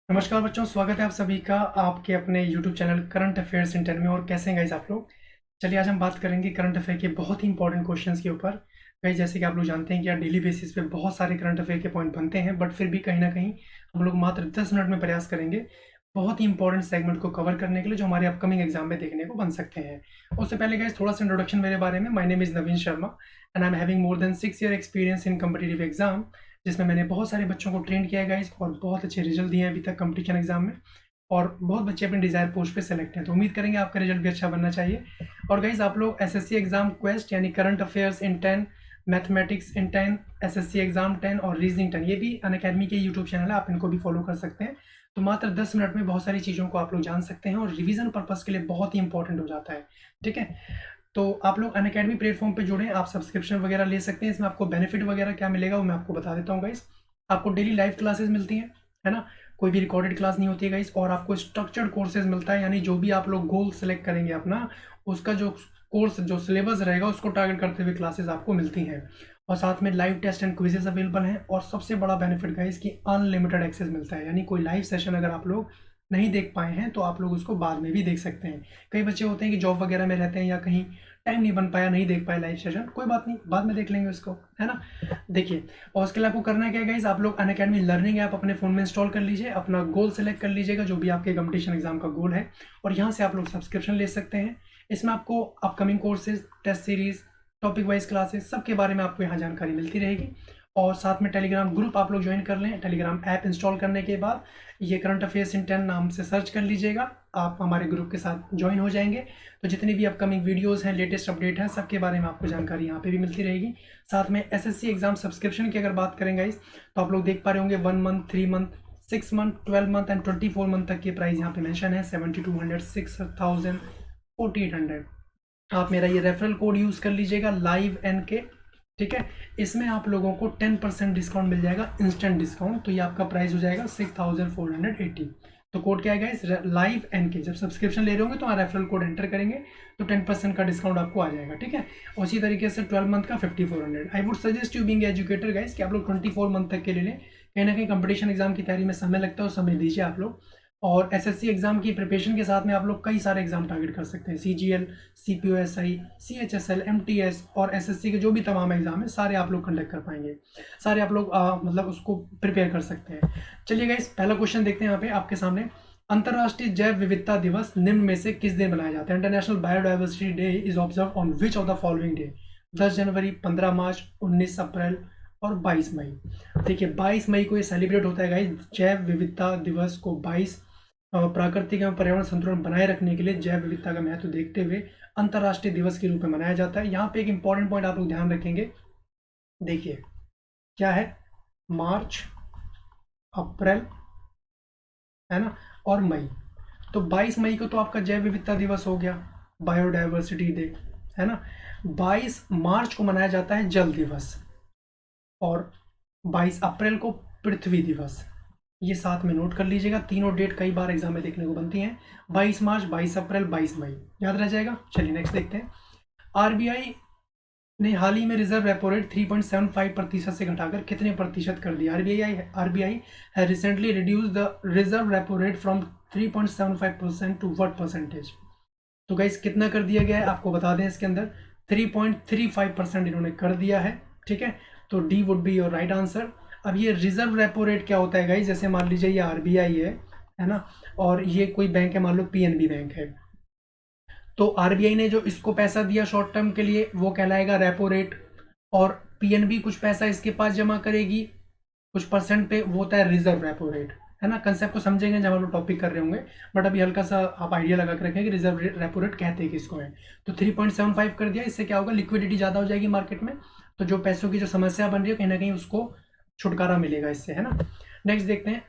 नमस्कार बच्चों, स्वागत है आप सभी का आपके अपने YouTube channel current affairs in 10 में। और कैसे हैं गाइज आप लोग। चलिए आज हम बात करेंगे करंट अफेयर के बहुत ही इंपॉर्टेंट क्वेश्चंस के ऊपर। गाइज जैसे कि आप लोग जानते हैं कि यार डेली बेसिस पे बहुत सारे करंट अफेयर के पॉइंट बनते हैं, बट फिर भी कहीं ना कहीं हम लोग मात्र 10 मिनट में प्रयास करेंगे बहुत ही इंपॉर्टेंट सेगमेंट को कवर करने के लिए जो हमारे अपकमिंग एग्जाम में देखने को बन सकते हैं। उससे पहले गाइज थोड़ा सा इंट्रोडक्शन मेरे बारे में। My name is Naveen Sharma and I am having more than 6 year experience in competitive exam, जिसमें मैंने बहुत सारे बच्चों को ट्रेन किया है गाइज, और बहुत अच्छे रिजल्ट दिए हैं अभी तक कंपटीशन एग्जाम में। और बहुत बच्चे अपने डिजायर पोस्ट पे सेलेक्ट हैं, तो उम्मीद करेंगे आपका रिजल्ट भी अच्छा बनना चाहिए। और गाइज आप लोग एसएससी एग्जाम क्वेस्ट यानी current affairs in 10, mathematics in 10, SSC exam 10 और रीजनिंग 10, ये भी अनअकैडमी के यूट्यूब चैनल है, आप इनको भी फॉलो कर सकते हैं। तो मात्र 10 मिनट में बहुत सारी चीज़ों को आप लोग जान सकते हैं और रिवीजन पर्पज के लिए बहुत ही इंपॉर्टेंट हो जाता है। ठीक है, तो आप लोग अनअकैडमी प्लेटफॉर्म पे जुड़े, आप सब्सक्रिप्शन वगैरह ले सकते हैं। इसमें आपको बेनिफिट वगैरह क्या मिलेगा वो मैं आपको बता देता हूँ गाइस। आपको डेली लाइव क्लासेस मिलती हैं, है ना, कोई भी रिकॉर्डेड क्लास नहीं होती है गाइस। और आपको स्ट्रक्चर्ड कोर्सेज मिलता है, यानी जो भी आप लोग गोल सेलेक्ट करेंगे अपना, उसका जो कोर्स जो सिलेबस रहेगा उसको टारगेट करते हुए क्लासेस आपको मिलती हैं। और साथ में live test and quizzes available हैं। और सबसे बड़ा बेनिफिट गाइस कि अनलिमिटेड एक्सेस मिलता है, यानी कोई लाइव सेशन अगर आप लोग नहीं देख पाए हैं तो आप लोग उसको बाद में भी देख सकते हैं। कई बच्चे होते हैं कि जॉब वगैरह में रहते हैं या कहीं टाइम नहीं बन पाया, नहीं देख पाए लाइव सेशन, कोई बात नहीं, बाद में देख लेंगे उसको, है ना। देखिए, और उसके लिए आपको करना क्या है गाइस, आप लोग अनअकैडमी लर्निंग ऐप अपने फ़ोन में इंस्टॉल कर लीजिए, अपना गोल सेलेक्ट कर लीजिएगा जो भी आपके कंपटीशन एग्जाम का गोल है, और यहाँ से आप लोग सब्सक्रिप्शन ले सकते हैं। इसमें आपको upcoming courses, test series, topic wise classes, सबके बारे में आपको यहाँ जानकारी मिलती रहेगी। और साथ में टेलीग्राम ग्रुप आप लोग ज्वाइन कर लें। टेलीग्राम ऐप इंस्टॉल करने के बाद ये करंट अफेयर्स इन 10 नाम से सर्च कर लीजिएगा, आप हमारे ग्रुप के साथ ज्वाइन हो जाएंगे। तो जितनी भी अपकमिंग वीडियोस हैं, लेटेस्ट अपडेट हैं, सबके बारे में आपको जानकारी यहाँ पे भी मिलती रहेगी। साथ में एसएससी एग्जाम सब्सक्रिप्शन की अगर बात करेंगे गाइस, तो आप लोग देख पा रहे होंगे 1 month, 3 month, 6 month, 12 month and 24 month तक के प्राइस यहाँ पे मेंशन है। 7200, 6000, 4800। आप मेरा ये रेफरल कोड यूज़ कर लीजिएगा, लाइव एन के। ठीक है, इसमें आप लोगों को 10% डिस्काउंट मिल जाएगा, इंस्टेंट डिस्काउंट। तो ये आपका प्राइस हो जाएगा 6480। तो कोड क्या है इस लाइव एन के, जब सब्सक्रिप्शन ले रहे होंगे तो रेफरल कोड एंटर करेंगे तो 10% का डिस्काउंट आपको आ जाएगा। ठीक है, उसी तरीके से 12 मंथ का 5400। I would suggest you being educator guys कि आप लोग 24 मंथ तक के ले लें। कहीं ना कहीं कंपटीशन एग्जाम की तैयारी में समय लगता है, और समय दीजिए आप लोग। और एसएससी एग्जाम की प्रिपरेशन के साथ में आप लोग कई सारे एग्जाम टारगेट कर सकते हैं। सीजीएल, सीपीओएसआई, सीएचएसएल, एमटीएस और एसएससी के जो भी तमाम एग्जाम है सारे आप लोग कंडक्ट कर पाएंगे, सारे आप लोग मतलब उसको प्रिपेयर कर सकते हैं। चलिए गाइस, पहला क्वेश्चन देखते हैं यहाँ पे आपके सामने। अंतर्राष्ट्रीय जैव विविधता दिवस निम्न में से किस दिन मनाया जाता है? International biodiversity day is observe on which of the following day? 10 जनवरी, 15 मार्च, 19 अप्रैल और 22 मई। देखिए 22 मई को ये सेलिब्रेट होता है गाइस। जैव विविधता दिवस को 22 प्राकृतिक एवं पर्यावरण संतुलन बनाए रखने के लिए जैव विविधता का महत्व देखते हुए अंतर्राष्ट्रीय दिवस के रूप में मनाया जाता है। यहाँ पे एक इंपॉर्टेंट पॉइंट आप लोग ध्यान रखेंगे। देखिए क्या है, मार्च, अप्रैल, है ना, और मई। तो 22 मई को तो आपका जैव विविधता दिवस हो गया, बायोडाइवर्सिटी डे, है ना। 22 मार्च को मनाया जाता है जल दिवस, और 22 अप्रैल को पृथ्वी दिवस। ये साथ में नोट कर लीजिएगा, तीनों डेट कई बार एग्जाम में देखने को बनती हैं। 22 मार्च, 22 अप्रैल, 22 मई, याद रह जाएगा। चलिए नेक्स्ट देखते हैं। आरबीआई ने हाल ही में रिजर्व रेपो रेट 3.75% से घटाकर कितने प्रतिशत कर दिया? RBI has recently reduce the reserve repo rate from 3.75% to what percentage? तो गाइस कितना कर दिया गया है आपको बता दें, इसके अंदर 3.35% इन्होंने कर दिया है। ठीक है, तो D would be your right answer. अब ये रिजर्व रेपो रेट क्या होता है गाइस, जैसे मान लीजिए ये आरबीआई है ना, और ये कोई बैंक है, मान लो पीएनबी बैंक है, तो आरबीआई ने जो इसको पैसा दिया शॉर्ट टर्म के लिए वो कहलाएगा रेपो रेट, और पीएनबी कुछ पैसा इसके पास जमा करेगी कुछ परसेंट पे, वो होता है रिजर्व रेपो रेट, है ना। कंसेप्ट को समझेंगे जब हम लोग टॉपिक कर रहे होंगे, बट अभी हल्का सा आप आइडिया लगा के रखें कि रिजर्व रेपो रेट कहते हैं किसको है। तो 3.75 कर दिया, इससे क्या होगा, लिक्विडिटी ज़्यादा हो जाएगी मार्केट में, तो जो पैसों की जो समस्या बन रही है कहीं ना कहीं उसको छुटकारा मिलेगा इससे, है ना। नेक्स्ट देखते हैं।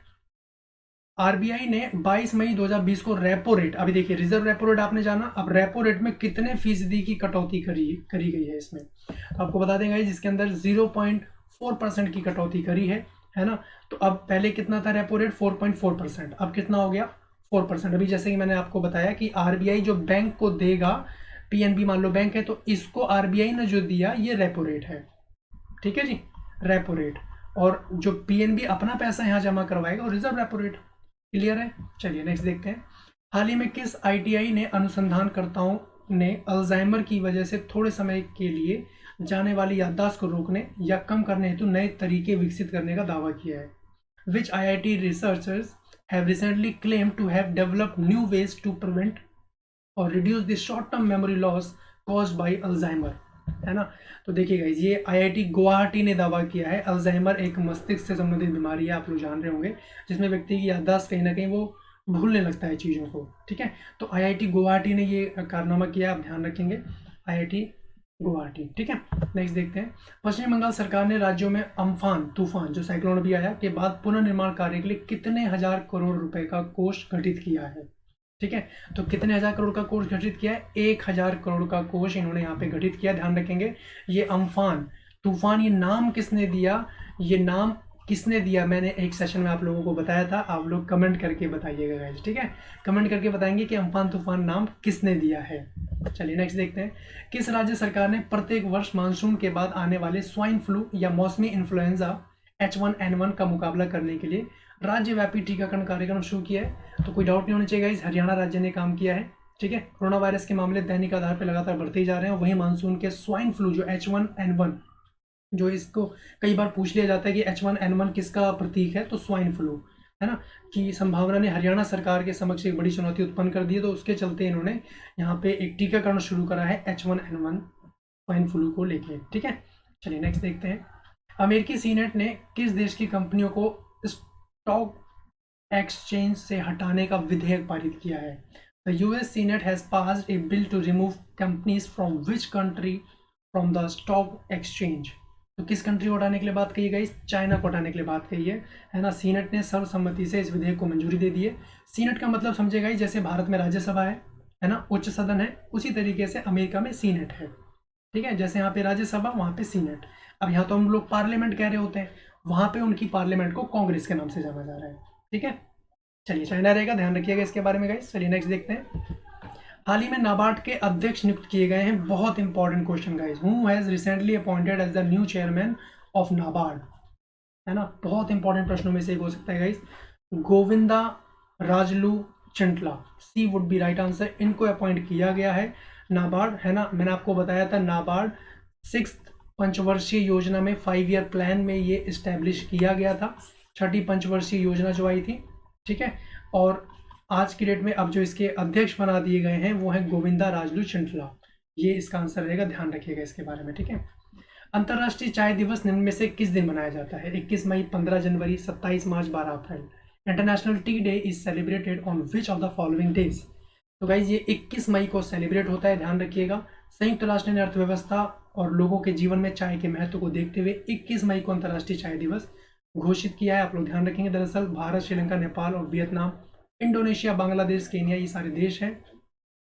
आरबीआई ने 22 मई 2020 को रेपो रेट, अभी देखिए रिजर्व रेपो रेट आपने जाना, अब रेपो रेट में कितने फीसदी की कटौती करी गई है इसमें, तो आपको बता देंगे जिसके अंदर 0.4% की कटौती करी है ना। तो अब पहले कितना था रेपो रेट, 4.4%, अब कितना हो गया 4%। अभी जैसे कि मैंने आपको बताया कि आरबीआई जो बैंक को देगा, पीएनबी मान लो बैंक है, तो इसको आरबीआई ने जो दिया ये रेपो रेट है। ठीक है जी, रेपो रेट। और जो पीएनबी अपना पैसा यहाँ जमा करवाएगा वो रिजर्व रेपो रेट। क्लियर है। चलिए नेक्स्ट देखते हैं। हाल ही में किस आईटीआई ने अनुसंधानकर्ताओं ने अल्जाइमर की वजह से थोड़े समय के लिए जाने वाली याददाश्त को रोकने या कम करने हेतु नए तरीके विकसित करने का दावा किया है? Which IIT researchers have recently claimed to have developed new ways to prevent और reduce the short term memory loss caused by Alzheimer, है ना। तो देखिए गाइस, ये आईआईटी गुवाहाटी ने दावा किया है। अल्जाइमर एक मस्तिष्क से संबंधित बीमारी है, आप लोग जान रहे होंगे, जिसमें व्यक्ति की याददाश्त कहीं ना कहीं वो भूलने लगता है चीज़ों को, ठीक है। तो आईआईटी गुवाहाटी ने ये कारनामा किया, आप ध्यान रखेंगे, आईआईटी गुवाहाटी, ठीक है। नेक्स्ट देखते हैं। पश्चिम बंगाल सरकार ने राज्यों में अम्फान तूफान, जो साइक्लोन भी आया, के बाद पुनर्निर्माण कार्य के लिए कितने हजार करोड़ रुपए का कोष गठित किया है? ठीक है, तो कितने हजार करोड़ का कोष गठित किया है? 1000 करोड़ का कोष इन्होंने यहाँ पे गठित किया। ध्यान रखेंगे, ये अम्फान तूफान, ये नाम किसने दिया, ये नाम किसने दिया, मैंने एक सेशन में आप लोगों को बताया था, आप लोग कमेंट करके बताइएगा गाइस, ठीक है। कमेंट करके बताएंगे कि अम्फान तूफान नाम किसने दिया है। चलिए नेक्स्ट देखते हैं। किस राज्य सरकार ने प्रत्येक वर्ष मानसून के बाद आने वाले स्वाइन फ्लू या मौसमी इन्फ्लुएंजा H1N1 का मुकाबला करने के लिए राज्यव्यापी टीकाकरण कार्यक्रम शुरू किया है? तो कोई डाउट नहीं होना चाहिए गाइस, हरियाणा राज्य ने काम किया है, ठीक है। कोरोना वायरस के मामले दैनिक आधार पर लगातार बढ़ते ही जा रहे हैं, वहीं मानसून के स्वाइन फ्लू जो H1N1, जो इसको कई बार पूछ लिया जाता है कि H1N1 किसका प्रतीक है, तो स्वाइन फ्लू, है ना, की संभावना ने हरियाणा सरकार के समक्ष एक बड़ी चुनौती उत्पन्न कर दी है। तो उसके चलते इन्होंने यहाँ पे एक टीकाकरण शुरू करा है H1N1 स्वाइन फ्लू को लेके, ठीक है। चलिए नेक्स्ट देखते हैं। अमेरिकी सीनेट ने किस देश की कंपनियों को स्टॉक एक्सचेंज से हटाने का विधेयक पारित किया है? The US senate has passed a bill to remove companies from which country from the stock exchange. तो किस कंट्री को हटाने के लिए बात कही गई? चाइना को हटाने के लिए बात कही है ना। सीनेट ने सर्वसम्मति से इस विधेयक को मंजूरी दे दी है। सीनेट का मतलब समझेगा, जैसे भारत में राज्यसभा है ना, उच्च सदन है, उसी तरीके से अमेरिका में सीनेट है, ठीक है। जैसे यहाँ पे राज्यसभा, वहाँ पे सीनेट। अब यहाँ तो हम लोग पार्लियामेंट कह रहे होते हैं, वहाँ पे उनकी पार्लियामेंट को कांग्रेस के नाम से जाना जा रहा है, ठीक है। चलिए चाइना रहेगा, ध्यान रखिएगा इसके बारे में गाइस। चलिए नेक्स्ट देखते हैं। हाल ही में नाबार्ड के अध्यक्ष नियुक्त किए गए हैं, बहुत important question guys. Who has recently appointed as the new chairman of NABARD, है ना, बहुत इंपॉर्टेंट प्रश्नों में से एक हो सकता है guys. Govinda Rajulu Chintala, she would be right answer. इनको अपॉइंट किया गया है नाबार्ड, है ना। मैंने आपको बताया था नाबार्ड 6th पंचवर्षीय योजना में 5 ईयर प्लान में ये इस्टेब्लिश किया गया था, 6ठी पंचवर्षीय योजना जो आई थी, ठीक है। और आज की डेट में अब जो इसके अध्यक्ष बना दिए गए हैं वो है गोविंदा राजलू चिंटला, ये इसका आंसर रहेगा, ध्यान रखिएगा इसके बारे में, ठीक है। अंतर्राष्ट्रीय चाय दिवस निम्न में से किस दिन मनाया जाता है? 21 मई, 15 जनवरी, 27 मार्च, 12 अप्रैल। International tea day is celebrated on which of the following days? तो गाइज ये 21 मई को सेलिब्रेट होता है, ध्यान रखिएगा। संयुक्त राष्ट्र ने अर्थव्यवस्था और लोगों के जीवन में चाय के महत्व को देखते हुए 21 मई को अंतर्राष्ट्रीय चाय दिवस घोषित किया है, आप लोग ध्यान रखेंगे। दरअसल भारत, श्रीलंका, नेपाल और वियतनाम, इंडोनेशिया, बांग्लादेश, केन्या, ये सारे देश हैं।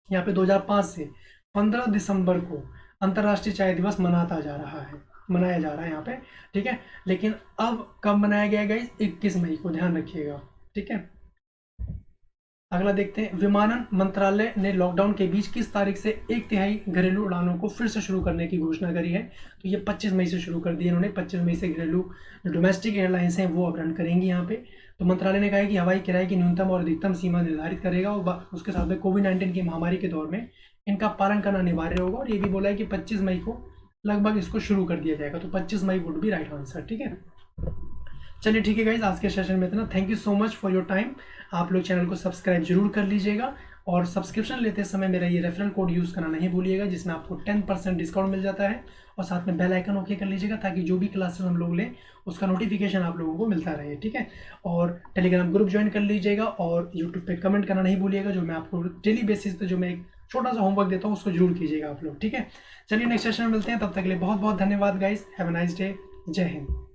यहाँ पे 2005 से 15 दिसंबर को अंतर्राष्ट्रीय चाय दिवस मनाया जा रहा है यहाँ पे, ठीक है। लेकिन अब कब मनाया गया गाइस? 21 मई को, ध्यान रखिएगा, ठीक है। अगला देखते हैं। विमानन मंत्रालय ने लॉकडाउन के बीच किस तारीख से 1/3 घरेलू उड़ानों को फिर से शुरू करने की घोषणा करी है? तो ये 25 मई से शुरू कर दी इन्होंने। 25 मई से घरेलू जो डोमेस्टिक एयरलाइंस हैं वो अब रन करेंगी यहाँ पे। तो मंत्रालय ने कहा है कि हवाई किराए की न्यूनतम और अधिकतम सीमा निर्धारित करेगा और उसके साथ में कोविड-19 की महामारी के दौर में इनका पालन करना अनिवार्य होगा। और ये भी बोला है कि 25 मई को लगभग इसको शुरू कर दिया जाएगा। तो 25 मई वुड बी राइट आंसर, ठीक है। चलिए ठीक है गाइज, आज के सेशन में इतना। Thank you so much for your time. आप लोग चैनल को सब्सक्राइब जरूर कर लीजिएगा और सब्सक्रिप्शन लेते समय मेरा ये रेफरल कोड यूज़ करना नहीं भूलिएगा, जिसमें आपको 10% डिस्काउंट मिल जाता है। और साथ में बेल आइकन ओके कर लीजिएगा ताकि जो भी क्लासेस हम लोग लें उसका नोटिफिकेशन आप लोगों को मिलता रहे, ठीक है। और टेलीग्राम ग्रुप ज्वाइन कर लीजिएगा और यूट्यूब पे कमेंट करना नहीं भूलिएगा, जो मैं आपको डेली बेसिस पे जो मैं एक छोटा सा होमवर्क देता हूँ उसको जरूर कीजिएगा आप लोग, ठीक है। चलिए नेक्स्ट सेशन में मिलते हैं, तब तक के लिए बहुत बहुत धन्यवाद guys. Have a nice day. जय हिंद।